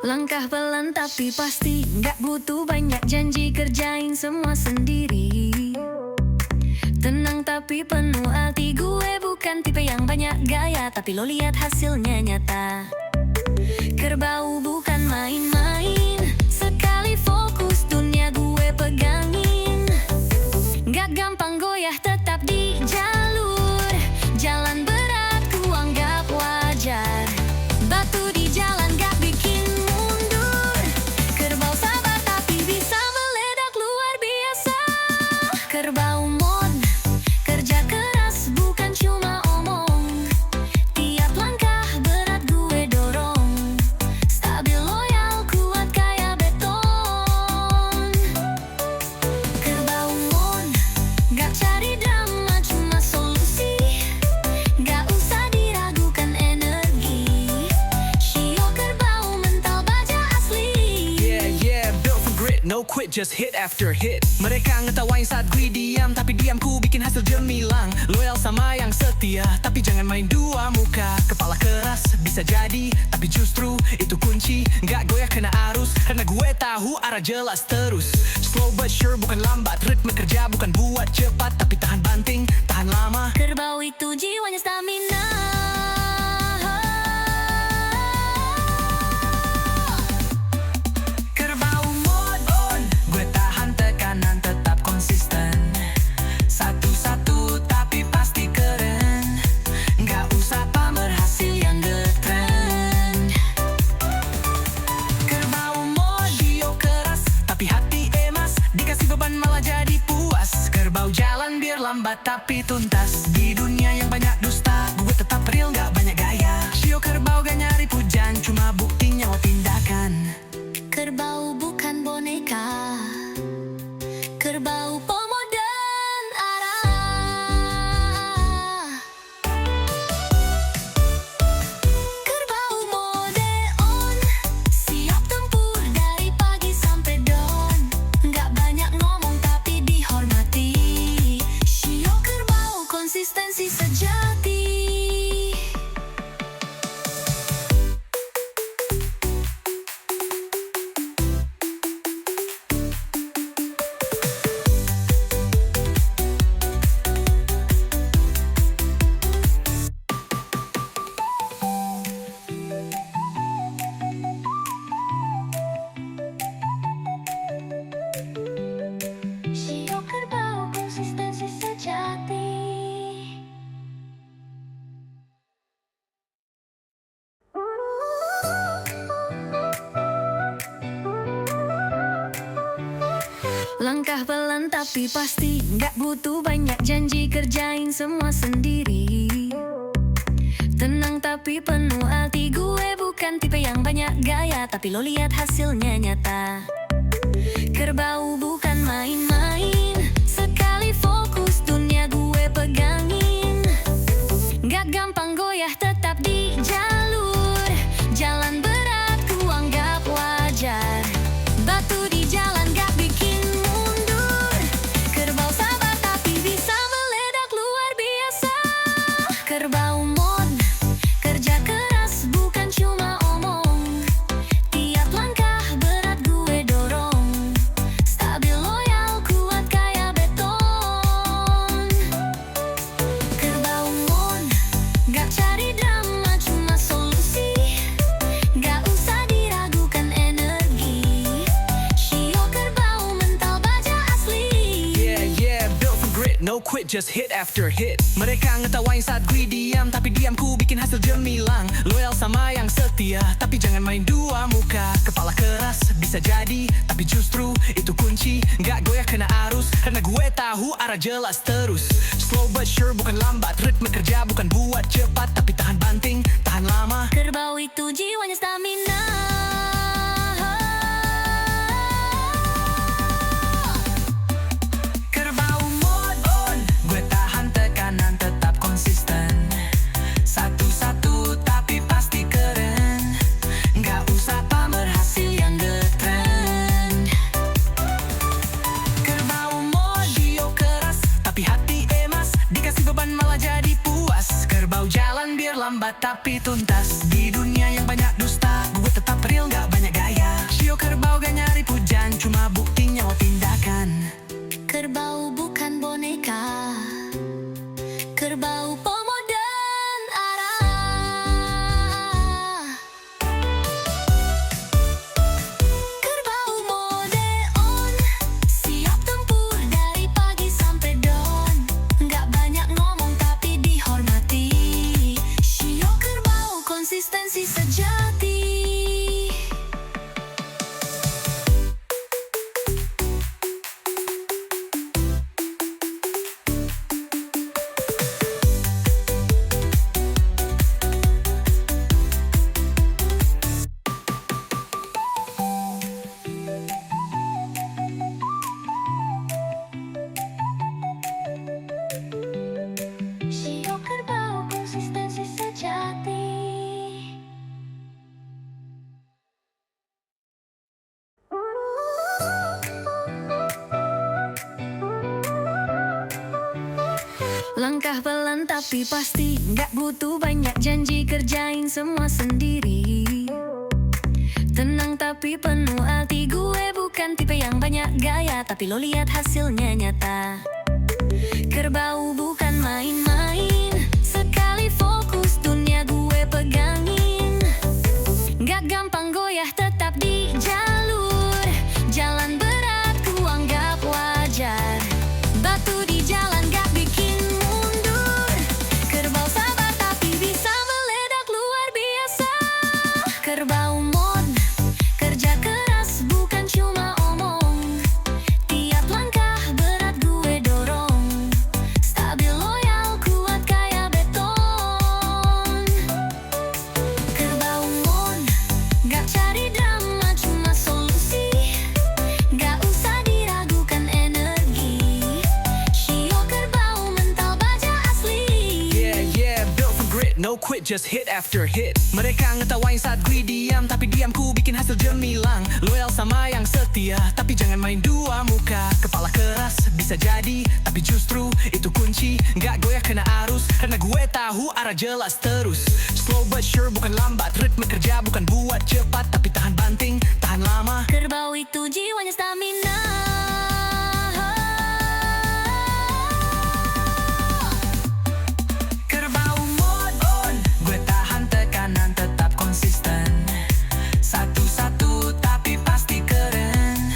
Langkah pelan tapi pasti, nggak butuh banyak janji, kerjain semua sendiri. Tenang tapi penuh arti, gue bukan tipe yang banyak gaya, tapi lo lihat hasilnya nyata. Kerbau bukan main-main, sekali fokus dunia gue pegangin. Nggak gampang goyah, tetap di jalur. Jalan berat ku anggap wajar, batu di jalan gak bikin mundur. Kerbau sabar tapi bisa meledak luar biasa. Kerbau mode, kerja keras bukan cuma omong. Tiap langkah berat gue dorong, stabil loyal kuat kayak beton. Kerbau mode, gak cari drama cuma solusi. Gak usah diragukan energi, Shio kerbau mental baja asli. Yeah, built for grit, no quit, just hit after hit. Mereka ngetawain saat gue diam, tapi diamku bikin hasil gemilang. Loyal sama yang setia, tapi jangan main dua muka. Kepala keras bisa jadi, tapi justru itu kunci. Gak goyah kena arus, karena gue tahu arah jelas terus. Slow but sure bukan lambat, ritme kerja bukan buat cepat, tapi tahan banting, tahan lama. Kerbau itu jiwanya stamina. Kerbau mode on, gue tahan tekanan tetap konsisten. Satu-satu tapi pasti keren, nggak usah pamer hasil yang getren. Kerbau mode Shio keras, tapi hati emas. Dikasih beban malah jadi puas. Kerbau jalan biar lambat tapi tuntas. Di dunia yang banyak dusta, gue tetap real nggak banyak gaya. Shio kerbau gak nyari pujian, cuma buktinya lo tindakan. Kerbau bukan boneka, kerbau pemoden arah. Kerbau mode on, siap tempur dari pagi sampai dawn. Nggak banyak ngomong tapi dihormati, Shio kerbau konsistensi sejati. Shio kerbau konsistensi sejati. Langkah pelan tapi pasti, nggak butuh banyak janji, kerjain semua sendiri. Tenang tapi penuh arti, gue bukan tipe yang banyak gaya, tapi lo lihat hasilnya nyata. Kerbau bukan main-main, sekali fokus dunia gue pegangin. Gak gampang goyah, tetap di jalur. Jalan berat ku anggap wajar, batu di jalan gak bikin mundur. Kerbau sabar tapi bisa meledak luar biasa. Kerbau mode, kerja keras bukan cuma omong. Tiap langkah berat gue dorong, stabil loyal kuat kayak beton. Kerbau mode, gak cari drama cuma solusi. Gak usah diragukan energi, Shio kerbau mental baja asli. Yeah, built for grit, no quit, just hit after hit. Mereka ngetawain saat gue diam, tapi diamku bikin hasil gemilang. Loyal sama yang setia, tapi jangan main dua muka. Kepala keras bisa jadi, tapi justru itu kunci. Gak goyah kena arus, karena gue tahu arah jelas terus. Slow but sure bukan lambat, ritme kerja bukan buat cepat, tapi tahan banting, tahan lama. Kerbau itu jiwanya stamina. Kerbau mode on, gue tahan tekanan tetap konsisten. Satu-satu tapi pasti keren, nggak usah pamer hasil yang getren. Kerbau mode Shio keras, tapi hati emas. Dikasih beban malah jadi puas. Kerbau jalan biar lambat tapi tuntas. Di dunia yang banyak dusta, gue tetap real gak banyak gaya. Langkah pelan tapi pasti, nggak butuh banyak janji, kerjain semua sendiri. Tenang tapi penuh hati, gue bukan tipe yang banyak gaya, tapi lo lihat hasilnya nyata. Kerbau bukan main-main, sekali fokus dunia gue pegangin. Gak gampang goyah, tetap di jalur. Jalan berat ku anggap wajar, batu di jalan gak bikin mundur. Kerbau sabar tapi bisa meledak luar biasa. Kerbau mod, kerja keras bukan cuma omong. Tiap langkah berat gue dorong, stabil loyal kuat kayak beton. Kerbau mod, gak cari drama cuma solusi. Gak usah diragukan energi. Shio kerbau mental baja asli. Yeah, built from grit, no quit, just hit after hit. Mereka ngetawain saat gue diam, tapi diamku bikin hasil gemilang. Loyal sama yang setia, tapi jangan main dua muka. Kepala keras bisa jadi, tapi justru itu kunci. Gak goyah kena arus, karena gue tahu arah jelas terus. Slow but sure bukan lambat, ritme kerja bukan buat cepat, tapi tahan banting, tahan lama. Kerbau itu jiwanya stamina. Kerbau mode on, gue tahan tekanan tetap konsisten. Satu-satu tapi pasti keren,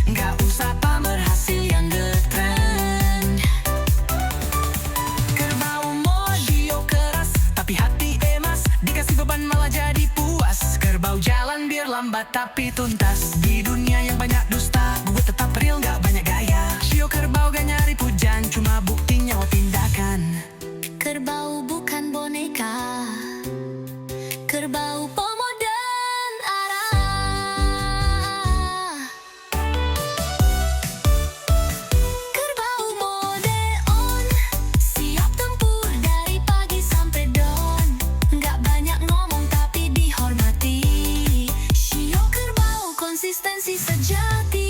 nggak usah pamer hasil yang getren. Kerbau mode Shio keras, tapi hati emas. Dikasih beban malah jadi puas. Kerbau jalan biar lambat tapi tuntas. Di dunia yang banyak dusta, gue tetap real nggak banyak gaya. Shio kerbau gak nyari pujian, cuma buktinya mau tindakan. Kerbau bukan boneka, kerbau pemoden arah. Kerbau mode on, siap tempur dari pagi sampai dawn. Gak banyak ngomong tapi dihormati. Shio kerbau konsistensi sejati.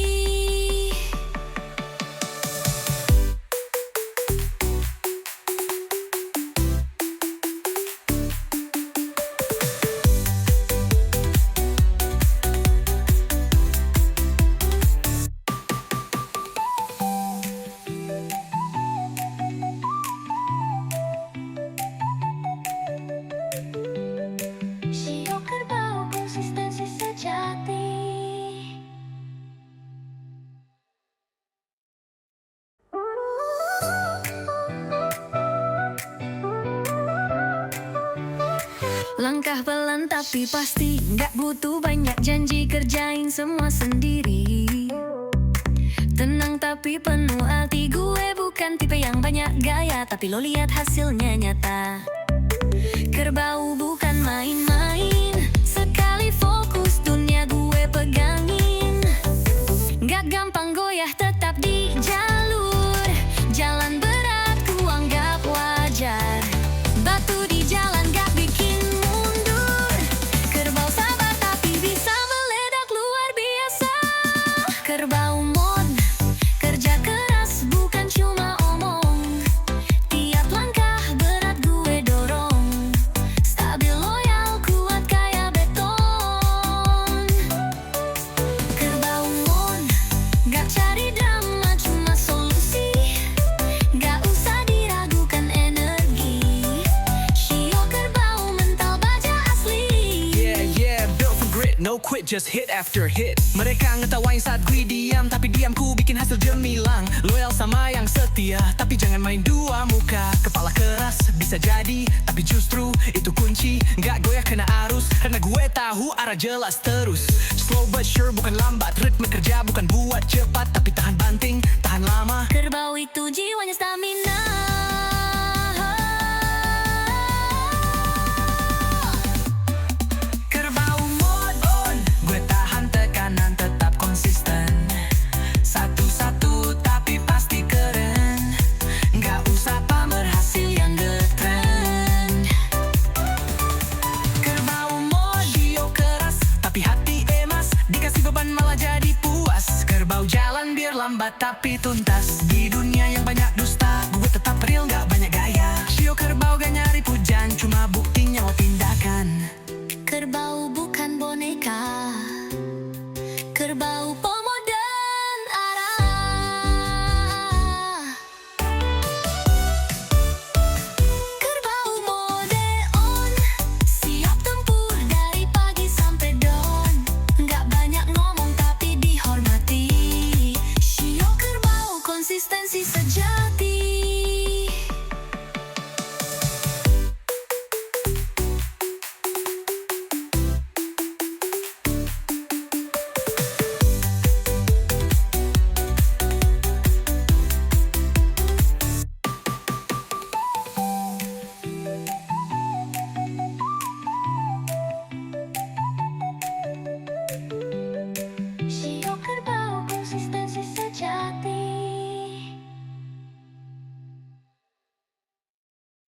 Shio kerbau konsistensi sejati. Langkah pelan tapi pasti, nggak butuh banyak janji, kerjain semua sendiri. Tenang tapi penuh hati, gue bukan tipe yang banyak gaya, tapi lo lihat hasilnya nyata. Kerbau bukan main-main, sekali fokus dunia gue pegangin. Gak gampang goyah, tetap di jalur. Jalan berat ku anggap wajar, batu di jalan gak bikin mundur. Kerbau sabar tapi bisa meledak luar biasa. Kerbau mod, kerja keras bukan cuma omong. Tiap langkah berat gue dorong, stabil loyal kuat kayak beton. Kerbau mod, gak cari drama cuma solusi. Gak usah diragukan energi. Shio kerbau mental baja asli. Yeah, built from grit, no quit, just hit after hit. Mereka ngetawain saat gue diam, tapi diamku bikin hasil gemilang. Loyal sama yang setia, tapi jangan main dua muka. Kepala keras bisa jadi, tapi justru itu kunci. Gak goyah kena arus, karena gue tahu arah jelas terus. Slow but sure bukan lambat, ritme kerja bukan buat cepat, tapi tahan banting, tahan lama. Kerbau itu jiwanya stamina. Kerbau mode on, gue tahan tekanan tetap konsisten. Satu-satu tapi pasti keren, nggak usah pamer hasil yang getren. Kerbau mode Shio keras, tapi hati emas. Dikasih beban malah jadi puas. Kerbau jalan biar lambat tapi tuntas. Di dunia yang banyak